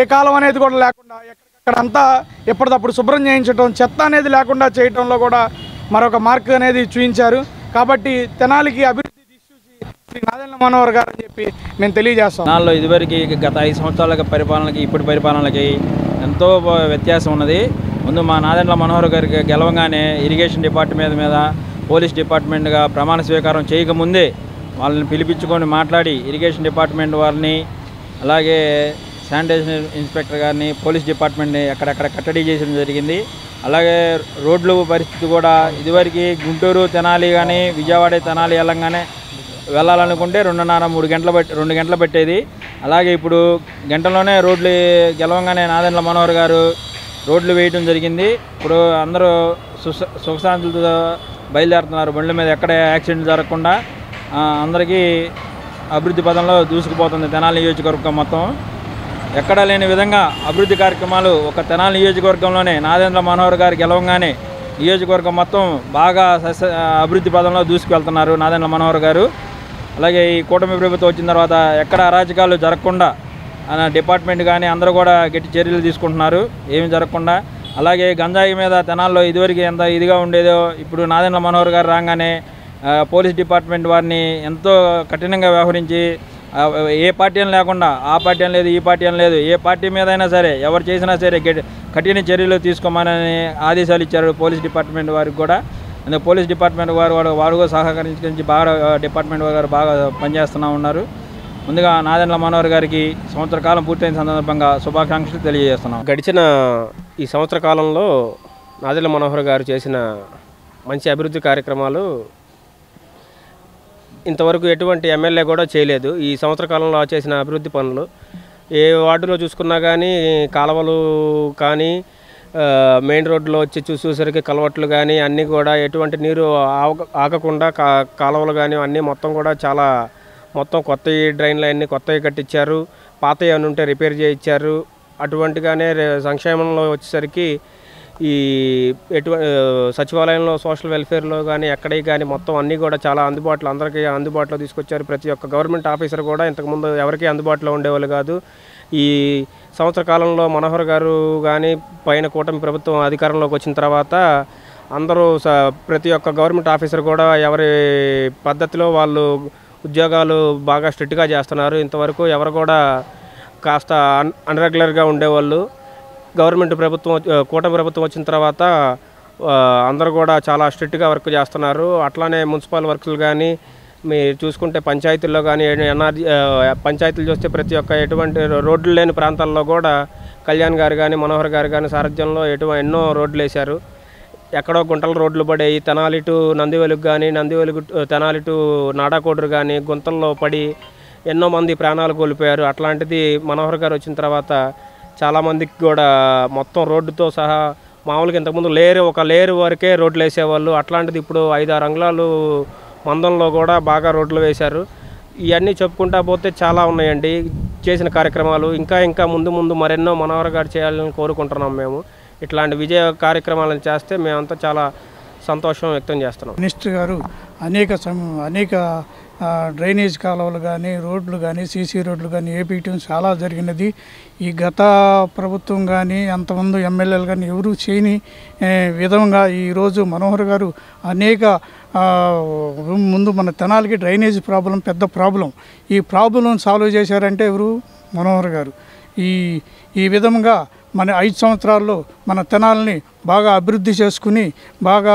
ఏ కాలం అనేది కూడా లేకుండా అక్కడంతా ఎప్పటికప్పుడు శుభ్రం చేయించడం, చెత్త అనేది లేకుండా చేయడంలో కూడా మరొక మార్క్ అనేది చూపించారు. కాబట్టి తెనాలికి అభివృద్ధి దిశూచి శ్రీ నాదెండ్ల మనోహర్ గారు అని చెప్పి మేము తెలియజేస్తాం. తెనాలిలో ఇదివరకు గత 5 సంవత్సరాల పరిపాలనకి ఇప్పటి పరిపాలనకి ఎంతో వ్యత్యాసం ఉన్నది. ముందు మా నాదెండ్ల మనోహర్ గారికి గెలవగానే ఇరిగేషన్ డిపార్ట్మెంట్ మీద పోలీస్ డిపార్ట్మెంట్గా ప్రమాణ స్వీకారం చేయకముందే వాళ్ళని పిలిపించుకొని మాట్లాడి ఇరిగేషన్ డిపార్ట్మెంట్ వారిని, అలాగే శానిటేషన్ ఇన్స్పెక్టర్ గారిని, పోలీస్ డిపార్ట్మెంట్ని ఎక్కడెక్కడ కట్టడి చేయడం జరిగింది. అలాగే రోడ్లు పరిస్థితి కూడా ఇదివరకు గుంటూరు తెనాలి కానీ విజయవాడ తెనాలి వెళ్ళాలనుకుంటే 2 గంటలు పట్టేది. అలాగే ఇప్పుడు గంటలోనే రోడ్లు గెలవంగానే నాదెండ్ల మనోహర్ గారు రోడ్లు వేయడం జరిగింది. ఇప్పుడు అందరూ సుఖశాంతులతో బయలుదేరుతున్నారు. బండ్ల మీద ఎక్కడ యాక్సిడెంట్ జరగకుండా అందరికీ అభివృద్ధి పదంలో దూసుకుపోతుంది తెనాలి నియోజకవర్గం మొత్తం. ఎక్కడా లేని విధంగా అభివృద్ధి కార్యక్రమాలు ఒక తెనాలి నియోజకవర్గంలోనే నాదెండ్ల మనోహర్ గారు గెలవంగానే నియోజకవర్గం మొత్తం బాగా అభివృద్ధి పదంలో దూసుకువెళ్తున్నారు నాదెండ్ల మనోహర్ గారు. అలాగే ఈ కూటమి ప్రభుత్వం వచ్చిన తర్వాత ఎక్కడ అరాచకాలు జరగకుండా డిపార్ట్మెంట్ కానీ అందరూ కూడా గట్టి చర్యలు తీసుకుంటున్నారు, ఏమి జరగకుండా. అలాగే గంజాయి మీద తెనాల్లో ఇదివరకు ఎంత ఇదిగా ఉండేదో ఇప్పుడు నాదెండ్ల మనోహర్ గారు రాగానే పోలీస్ డిపార్ట్మెంట్ వారిని ఎంతో కఠినంగా వ్యవహరించి ఏ పార్టీ అని లేకుండా ఆ పార్టీ అని లేదు, ఈ పార్టీ అని లేదు, ఏ పార్టీ మీద అయినా సరే ఎవరు చేసినా సరే కఠిన చర్యలు తీసుకోమని ఆదేశాలు ఇచ్చారు పోలీస్ డిపార్ట్మెంట్ వారికి కూడా. అందుకే పోలీస్ డిపార్ట్మెంట్ వారు కూడా సహకరించి బాగా డిపార్ట్మెంట్ వారు బాగా పనిచేస్తూ ఉన్నారు. ముందుగా నాదెండ్ల మనోహర్ గారికి సంవత్సర కాలం పూర్తయిన సందర్భంగా శుభాకాంక్షలు తెలియజేస్తున్నాం. గడిచిన ఈ సంవత్సర కాలంలో నాదెండ్ల మనోహర్ గారు చేసిన మంచి అభివృద్ధి కార్యక్రమాలు ఇంతవరకు ఎటువంటి ఎమ్మెల్యే కూడా చేయలేదు. ఈ సంవత్సర కాలంలో చేసిన అభివృద్ధి పనులు ఏ వార్డులో చూసుకున్నా కానీ కాలువలు కానీ మెయిన్ రోడ్లో వచ్చి చూసేసరికి కలవట్లు కానీ అన్నీ కూడా ఎటువంటి నీరు ఆగకుండా కాలువలు కానీ అన్నీ మొత్తం కూడా చాలా మొత్తం కొత్త డ్రైన్లు అన్నీ కొత్తవి కట్టించారు, పాతవి అని ఉంటే రిపేర్ చేయించారు. అటువంటిగానే సంక్షేమంలో వచ్చేసరికి ఈ సచివాలయంలో సోషల్ వెల్ఫేర్లో కానీ ఎక్కడికి కానీ మొత్తం అన్నీ కూడా చాలా అందరికీ అందుబాటులో తీసుకొచ్చారు. ప్రతి ఒక్క గవర్నమెంట్ ఆఫీసర్ కూడా ఇంతకుముందు ఎవరికీ అందుబాటులో ఉండేవాళ్ళు కాదు. ఈ సంవత్సర కాలంలో మనోహర్ గారు కానీ పైన కూటమి ప్రభుత్వం అధికారంలోకి వచ్చిన తర్వాత అందరూ ప్రతి ఒక్క గవర్నమెంట్ ఆఫీసర్ కూడా ఎవరి పద్ధతిలో వాళ్ళు ఉద్యోగాలు బాగా స్ట్రిక్ట్గా చేస్తున్నారు. ఇంతవరకు ఎవరు కూడా కాస్త అన్రెగ్యులర్గా ఉండేవాళ్ళు. గవర్నమెంట్ ప్రభుత్వం కూటమి ప్రభుత్వం వచ్చిన తర్వాత అందరూ కూడా చాలా స్ట్రిక్ట్గా వర్క్ చేస్తున్నారు. అట్లానే మున్సిపల్ వర్క్లు కానీ మీరు చూసుకుంటే పంచాయతీల్లో కానీ పంచాయతీలు చూస్తే ప్రతి ఒక్క ఎటువంటి రోడ్లు లేని ప్రాంతాల్లో కూడా కళ్యాణ్ గారు కానీ మనోహర్ గారు కానీ సారథ్యంలో ఎన్నో రోడ్లు వేశారు. ఎక్కడో గుంటల రోడ్లు పడేవి. తెనాలి టు నందివెలుగు కానీ నందివెలుగు తెనాలి టు నాడాకోడరు కానీ గుంతల్లో పడి ఎన్నో మంది ప్రాణాలు కోల్పోయారు. అట్లాంటిది మనోహర్ గారు వచ్చిన తర్వాత చాలామందికి కూడా మొత్తం రోడ్డుతో సహా మామూలుగా ఇంతకుముందు ఒక లేరు వరకే రోడ్లు వేసేవాళ్ళు. అట్లాంటిది ఇప్పుడు 5-6 అంగుళాలు మందంలో కూడా బాగా రోడ్లు వేశారు. ఇవన్నీ చెప్పుకుంటా పోతే చాలా ఉన్నాయండి చేసిన కార్యక్రమాలు. ఇంకా ముందు మరెన్నో మనోహర్ గారు చేయాలని కోరుకుంటున్నాం. మేము ఇట్లాంటి విజయ కార్యక్రమాలను చేస్తే మేమంతా చాలా సంతోషం వ్యక్తం చేస్తున్నాం. మినిస్టర్ గారు అనేక డ్రైనేజ్ కాలువలు కానీ రోడ్లు కానీ సీసీ రోడ్లు కానీ వేపించడం చాలా జరిగినది. ఈ గత ప్రభుత్వం కానీ అంతమంది ఎమ్మెల్యేలు కానీ ఎవరూ చేయని విధంగా ఈరోజు మనోహర్ గారు ముందు మన తెనాలికి డ్రైనేజ్ ప్రాబ్లం పెద్ద ప్రాబ్లం. ఈ ప్రాబ్లం సాల్వ్ చేశారంటే ఎవరు? మనోహర్ గారు. ఈ విధంగా మన 5 సంవత్సరాల్లో మన తెనాలిని బాగా అభివృద్ధి చేసుకుని బాగా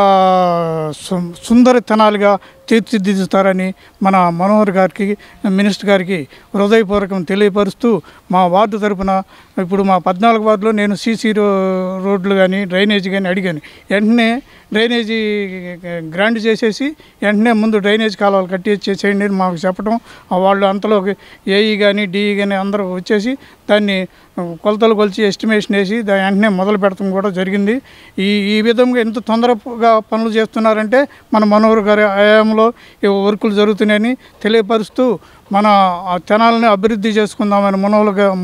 సుందర తెనాలిగా తీర్చిదిద్దుతారని మన మనోహర్ గారికి మినిస్టర్ గారికి హృదయపూర్వకం తెలియపరుస్తూ మా వార్డు తరపున ఇప్పుడు మా 14 వార్డులో నేను సీసీ రోడ్లు కానీ డ్రైనేజీ కానీ అడిగాను. వెంటనే డ్రైనేజీ గ్రాండ్ చేసేసి వెంటనే ముందు డ్రైనేజ్ కాలువలు కట్టేసేయండి అని మాకు చెప్పడం, వాళ్ళు అంతలోకి ఏఈ కానీ డిఈ కానీ అందరూ వచ్చేసి దాన్ని కొలతలు కొలిచి ఎస్టిమేషన్ వేసి దాన్ని వెంటనే మొదలు పెడతాం కూడా జరిగింది. ఈ విధంగా ఎంత తొందరగా పనులు చేస్తున్నారంటే మన మనోహర్ గారి హయాంలో వర్కులు జరుగుతున్నాయని తెలియపరుస్తూ మన తెనాలని అభివృద్ధి చేసుకుందామని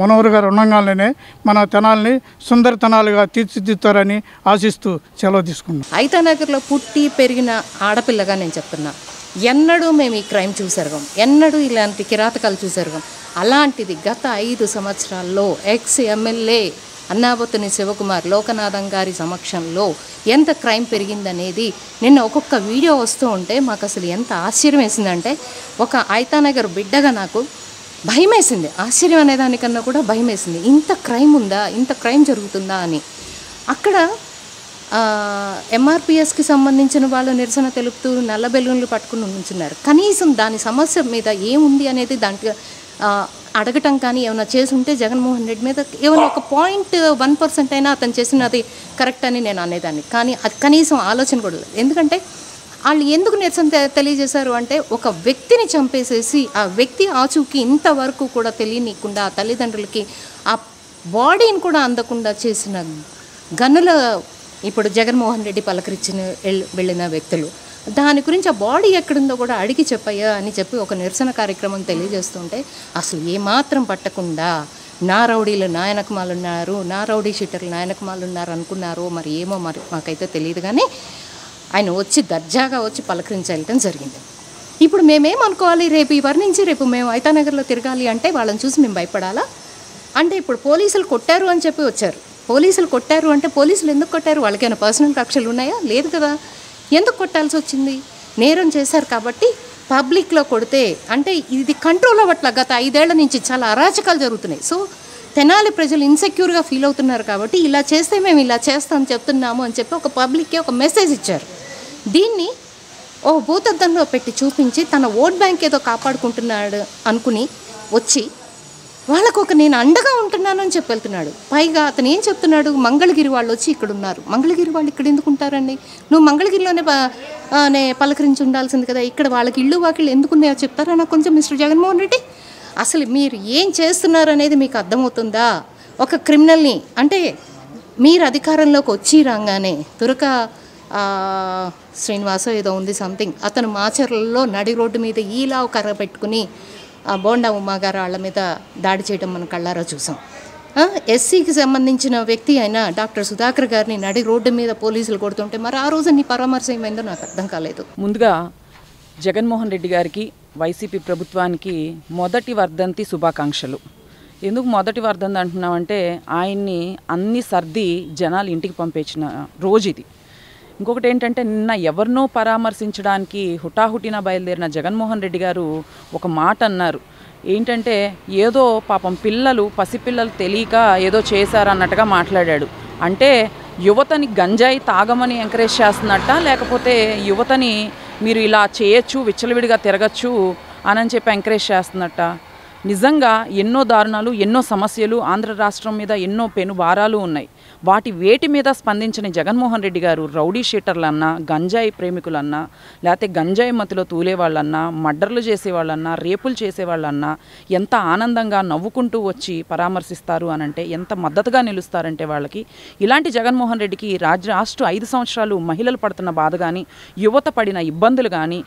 మనోహర్ గారు ఉండగానే మన తెనాలని సుందర తెనాలుగా తీర్చిదిద్దుతారని ఆశిస్తూ సెలవు తీసుకున్నాం. ఐతానగర్లో పుట్టి పెరిగిన ఆడపిల్లగా నేను చెప్తున్నా. ఎన్నడూ మేము ఈ క్రైమ్ చూసెరగం, ఎన్నడూ ఇలాంటి కిరాతకాలు చూసెరగం. అలాంటిది గత 5 సంవత్సరాల్లో ఎక్స్ ఎమ్మెల్యే అన్నాబత్తుని శివకుమార్ లోకనాథం గారి సమక్షంలో ఎంత క్రైమ్ పెరిగిందనేది నిన్న ఒక్కొక్క వీడియో వస్తూ ఉంటే మాకు అసలు ఎంత ఆశ్చర్యం వేసిందంటే, ఒక ఐతానగర్ బిడ్డగా నాకు భయం వేసింది. ఆశ్చర్యం అనేదానికన్నా కూడా భయం వేసింది. ఇంత క్రైమ్ ఉందా, ఇంత క్రైమ్ జరుగుతుందా అని. అక్కడ ఎంఆర్పిఎస్కి సంబంధించిన వాళ్ళు నిరసన తెలుపుతూ నల్ల బెలూన్లు పట్టుకుని ఉంచున్నారు. కనీసం దాని సమస్య మీద ఏముంది అనేది దాంట్లో అడగటం కానీ ఏమైనా చేసి ఉంటే జగన్మోహన్ రెడ్డి మీద ఏమైనా ఒక 0.1% అయినా అతను చేసినది కరెక్ట్ అని నేను అనేదాన్ని. కానీ అది కనీసం ఆలోచన కూడా లేదు. ఎందుకంటే వాళ్ళు ఎందుకు నిరసన తెలియజేశారు అంటే, ఒక వ్యక్తిని చంపేసేసి ఆ వ్యక్తి ఆచూకీ ఇంతవరకు కూడా తెలియనీయకుండా ఆ తల్లిదండ్రులకి ఆ బాడీని కూడా అందకుండా చేసిన గనుల ఇప్పుడు జగన్మోహన్ రెడ్డి పలకరించిన వెళ్ళిన వ్యక్తులు, దాని గురించి ఆ బాడీ ఎక్కడుందో కూడా అడిగి చెప్పయ్యా అని చెప్పి ఒక నిరసన కార్యక్రమం తెలియజేస్తుంటే అసలు ఏమాత్రం పట్టకుండా నా రౌడీలు నా వెనకమాలు ఉన్నారు, నా రౌడీ షీటర్లు నా వెనకమాలు ఉన్నారు అనుకున్నారో మరి ఏమో, మరి మాకైతే తెలియదు. కానీ ఆయన వచ్చి దర్జాగా వచ్చి పలకరించడం జరిగింది. ఇప్పుడు మేమేమనుకోవాలి, రేపు ఇవరి నుంచి రేపు మేము ఐతానగర్లో తిరగాలి అంటే వాళ్ళని చూసి మేము భయపడాలా? అంటే ఇప్పుడు పోలీసులు కొట్టారు అని చెప్పి వచ్చారు. పోలీసులు కొట్టారు అంటే పోలీసులు ఎందుకు కొట్టారు? వాళ్ళకైనా పర్సనల్ కక్షలు ఉన్నాయా? లేదు కదా. ఎందుకు కొట్టాల్సి వచ్చింది? నేరం చేశారు కాబట్టి పబ్లిక్లో కొడితే అంటే ఇది కంట్రోల్ అవ్వట్ల. గత 5 ఏళ్ల నుంచి చాలా అరాచకాలు జరుగుతున్నాయి. సో తెనాలి ప్రజలు ఇన్సెక్యూర్గా ఫీల్ అవుతున్నారు కాబట్టి ఇలా చేస్తే మేము ఇలా చేస్తాం చెప్తున్నాము అని చెప్పి ఒక పబ్లిక్కి ఒక మెసేజ్ ఇచ్చారు. దీన్ని ఓ భూతద్దంలో పెట్టి చూపించి తన ఓట్ బ్యాంక్ ఏదో కాపాడుకుంటున్నాడు అనుకుని వచ్చి వాళ్ళకు ఒక నేను అండగా ఉంటున్నాను అని చెప్పి వెళ్తున్నాడు. పైగా అతను ఏం చెప్తున్నాడు, మంగళగిరి వాళ్ళు వచ్చి ఇక్కడ ఉన్నారు. మంగళగిరి వాళ్ళు ఇక్కడ ఎందుకు ఉంటారండి? నువ్వు మంగళగిరిలోనే పలకరించి ఉండాల్సింది కదా. ఇక్కడ వాళ్ళకి ఇళ్ళు వాకిళ్ళు ఎందుకున్నాయో చెప్తారా నాకు కొంచెం మిస్టర్ జగన్మోహన్ రెడ్డి? అసలు మీరు ఏం చేస్తున్నారు అనేది మీకు అర్థమవుతుందా? ఒక క్రిమినల్ని అంటే మీరు అధికారంలోకి వచ్చి రాగానే తురక శ్రీనివాసో ఏదో ఉంది సంథింగ్, అతను మాచర్లలో నడి రోడ్డు మీద ఈలా కర్ర పెట్టుకుని బోండా ఉమ్మాగారు వాళ్ళ మీద దాడి చేయడం మనం కళ్ళారా చూసాం. ఎస్సీకి సంబంధించిన వ్యక్తి అయిన డాక్టర్ సుధాకర్ గారిని నడి రోడ్డు మీద పోలీసులు కొడుతుంటే మరి ఆ రోజు నీ పరామర్శ ఏమైందో నాకు అర్థం కాలేదు. ముందుగా జగన్మోహన్ రెడ్డి గారికి వైసీపీ ప్రభుత్వానికి మొదటి వర్ధంతి శుభాకాంక్షలు. ఎందుకు మొదటి వర్ధంతి అంటున్నామంటే ఆయన్ని అన్ని సర్ది జనాలు ఇంటికి పంపించిన రోజు ఇది. ఇంకొకటి ఏంటంటే నిన్న ఎవరినో పరామర్శించడానికి హుటాహుటిన బయలుదేరిన జగన్మోహన్ రెడ్డి గారు ఒక మాట అన్నారు. ఏంటంటే ఏదో పాపం పసిపిల్లలు తెలియక ఏదో చేశారన్నట్టుగా మాట్లాడాడు. అంటే యువతని గంజాయి తాగమని ఎంకరేజ్ చేస్తున్నట్ట, లేకపోతే యువతని మీరు ఇలా చేయొచ్చు విచ్చలవిడిగా తిరగచ్చు అని చెప్పి ఎంకరేజ్ చేస్తున్నట్ట. నిజంగా ఎన్నో దారుణాలు, ఎన్నో సమస్యలు ఆంధ్ర రాష్ట్రం మీద ఎన్నో పెను భారాలు ఉన్నాయి. వేటి మీద స్పందించిన జగన్మోహన్ రెడ్డి గారు రౌడీ షీటర్లన్నా, గంజాయి ప్రేమికులన్నా, లేకపోతే గంజాయి మతిలో తూలేవాళ్ళన్నా, మర్డర్లు చేసేవాళ్ళన్నా, రేపులు చేసేవాళ్ళన్నా ఎంత ఆనందంగా నవ్వుకుంటూ వచ్చి పరామర్శిస్తారు అనంటే, ఎంత మద్దతుగా నిలుస్తారంటే వాళ్ళకి. ఇలాంటి జగన్మోహన్ రెడ్డికి రాష్ట్ర 5 సంవత్సరాలు మహిళలు పడుతున్న బాధ కానీ, యువత పడిన ఇబ్బందులు కానీ,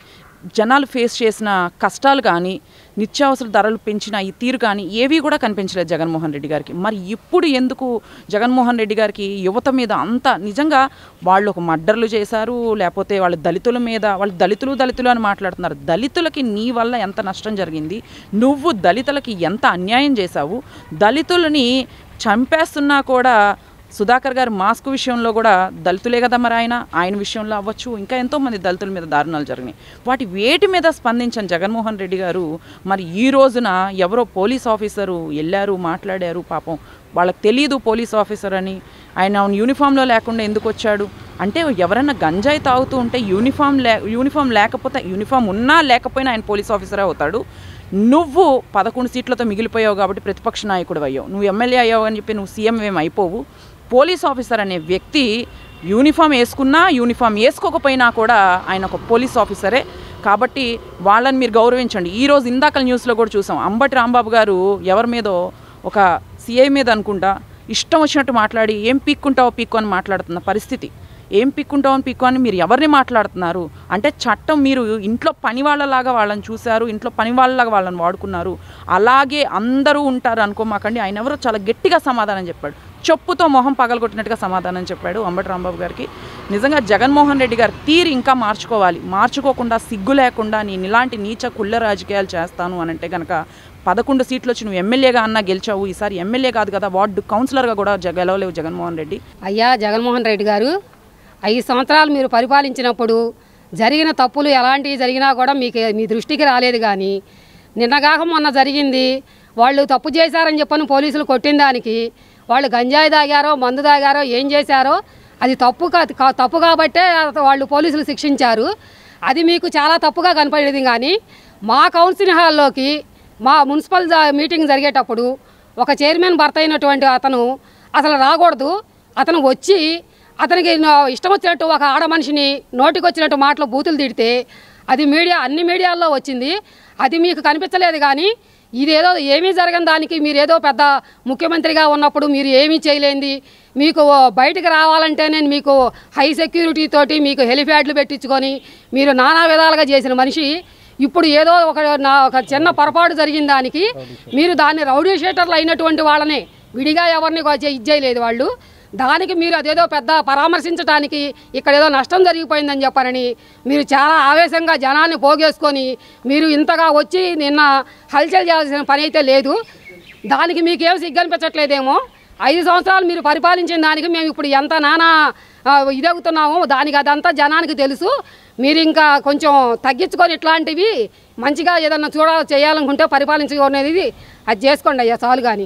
జనాలు ఫేస్ చేసిన కష్టాలు కానీ, నిత్యావసర ధరలు పెంచిన ఈ తీరు కానీ ఏవి కూడా కనిపించలేదు జగన్మోహన్ రెడ్డి గారికి. మరి ఇప్పుడు ఎందుకు జగన్మోహన్ రెడ్డి గారికి యువత మీద అంత నిజంగా వాళ్ళు ఒక మర్డర్లు చేశారు, లేకపోతే వాళ్ళ దళితుల మీద వాళ్ళు దళితులు అని మాట్లాడుతున్నారు. దళితులకి నీ వల్ల ఎంత నష్టం జరిగింది, నువ్వు దళితులకి ఎంత అన్యాయం చేశావు, దళితులని చంపేస్తున్నా కూడా సుధాకర్ గారు మాస్క్ విషయంలో కూడా దళితులే కదా మరి ఆయన విషయంలో అవ్వచ్చు, ఇంకా ఎంతోమంది దళితుల మీద దారుణాలు జరిగినాయి. వేటి మీద స్పందించిన జగన్మోహన్ రెడ్డి గారు మరి ఈ రోజున ఎవరో పోలీస్ ఆఫీసరు వెళ్ళారు, మాట్లాడారు. పాపం వాళ్ళకి తెలియదు పోలీస్ ఆఫీసర్ అని. ఆయన యూనిఫామ్లో లేకుండా ఎందుకు వచ్చాడు అంటే, ఎవరైనా గంజాయి తాగుతూ ఉంటే యూనిఫామ్ లేకపోతే, యూనిఫామ్ ఉన్నా లేకపోయినా ఆయన పోలీస్ ఆఫీసరే అవుతాడు. నువ్వు 11 సీట్లతో మిగిలిపోయావు కాబట్టి ప్రతిపక్ష నాయకుడు అయ్యావు, నువ్వు ఎమ్మెల్యే అయ్యావు అని చెప్పి నువ్వు సీఎం ఏమి అయిపోవు. పోలీస్ ఆఫీసర్ అనే వ్యక్తి యూనిఫామ్ వేసుకున్నా యూనిఫామ్ వేసుకోకపోయినా కూడా ఆయన ఒక పోలీస్ ఆఫీసరే. కాబట్టి వాళ్ళని మీరు గౌరవించండి. ఈరోజు ఇందాక న్యూస్లో కూడా చూసాం, అంబటి రాంబాబు గారు ఎవరి మీదో ఒక సిఐ మీద అనుకుంటా ఇష్టం వచ్చినట్టు మాట్లాడి ఏం పీక్కుంటావో పీక్కు అని మాట్లాడుతున్న పరిస్థితి. ఏం పీక్కుంటావని పీక్కు అని మీరు ఎవరిని మాట్లాడుతున్నారు అంటే, చట్టం మీరు ఇంట్లో పని వాళ్ళలాగా వాళ్ళని చూశారు, ఇంట్లో పని వాళ్ళలాగా వాళ్ళని వాడుకున్నారు. అలాగే అందరూ ఉంటారు అనుకోమాకండి. ఆయన ఎవరో చాలా గట్టిగా సమాధానం చెప్పాడు. చెప్పుతో మొహం పగలగొట్టినట్టుగా సమాధానం చెప్పాడు అంబటి రాంబాబు గారికి. నిజంగా జగన్మోహన్ రెడ్డి గారు తీరు ఇంకా మార్చుకోవాలి. మార్చుకోకుండా సిగ్గు లేకుండా నేను ఇలాంటి నీచ కుళ్ళ రాజకీయాలు చేస్తాను అని అంటే కనుక 11 సీట్లు వచ్చి నువ్వు ఎమ్మెల్యేగా అన్నా గెలిచావు, ఈసారి ఎమ్మెల్యే కాదు కదా వార్డు కౌన్సిలర్గా కూడా గెలవలేవు జగన్మోహన్ రెడ్డి. అయ్యా జగన్మోహన్ రెడ్డి గారు 5 సంవత్సరాలు మీరు పరిపాలించినప్పుడు జరిగిన తప్పులు ఎలాంటివి జరిగినా కూడా మీ దృష్టికి రాలేదు. కానీ నిన్నగాక మొన్న జరిగింది, వాళ్ళు తప్పు చేశారని చెప్పని పోలీసులు కొట్టిన దానికి వాళ్ళు గంజాయి తాగారో మందు తాగారో ఏం చేశారో అది తప్పు కాబట్టే వాళ్ళు పోలీసులు శిక్షించారు. అది మీకు చాలా తప్పుగా కనపడేది. కానీ మా కౌన్సిలింగ్ హాల్లోకి మా మున్సిపల్ మీటింగ్ జరిగేటప్పుడు ఒక చైర్మన్ భర్త అయినటువంటి అతను అసలు రాకూడదు, అతను వచ్చి అతనికి ఇష్టం వచ్చినట్టు ఒక ఆడ మనిషిని నోటికి వచ్చినట్టు మాటలు బూతులు తిడితే అది అన్ని మీడియాల్లో వచ్చింది. అది మీకు కనిపించలేదు. కానీ ఇదేదో ఏమీ జరగని దానికి మీరేదో పెద్ద ముఖ్యమంత్రిగా ఉన్నప్పుడు మీరు ఏమీ చేయలేంది, మీకు బయటకు రావాలంటే నేను మీకు హై సెక్యూరిటీ తోటి మీకు హెలిప్యాడ్లు పెట్టించుకొని మీరు నానా విధాలుగా చేసిన మనిషి ఇప్పుడు ఏదో ఒక చిన్న పొరపాటు జరిగిన దానికి మీరు దాన్ని రౌడీ షీటర్లు అయినటువంటి వాళ్ళని విడిగా ఎవరిని ఇచ్చేయలేదు వాళ్ళు. దానికి మీరు అదేదో పెద్ద పరామర్శించడానికి ఇక్కడ ఏదో నష్టం జరిగిపోయిందని చెప్పారని మీరు చాలా ఆవేశంగా జనాన్ని పోగేసుకొని మీరు ఇంతగా వచ్చి నిన్న హల్చల్ చేయాల్సిన పని అయితే లేదు. దానికి మీకేం సిగ్గనిపించట్లేదేమో. 5 సంవత్సరాలు మీరు పరిపాలించిన దానికి మేము ఇప్పుడు ఎంత నానా ఇదవుతున్నామో దానికి అదంతా జనానికి తెలుసు. మీరు ఇంకా కొంచెం తగ్గించుకొని ఇట్లాంటివి మంచిగా ఏదన్నా చేయాలనుకుంటే పరిపాలించుకునేది అది చేసుకోండి అయ్యా చాలు. కానీ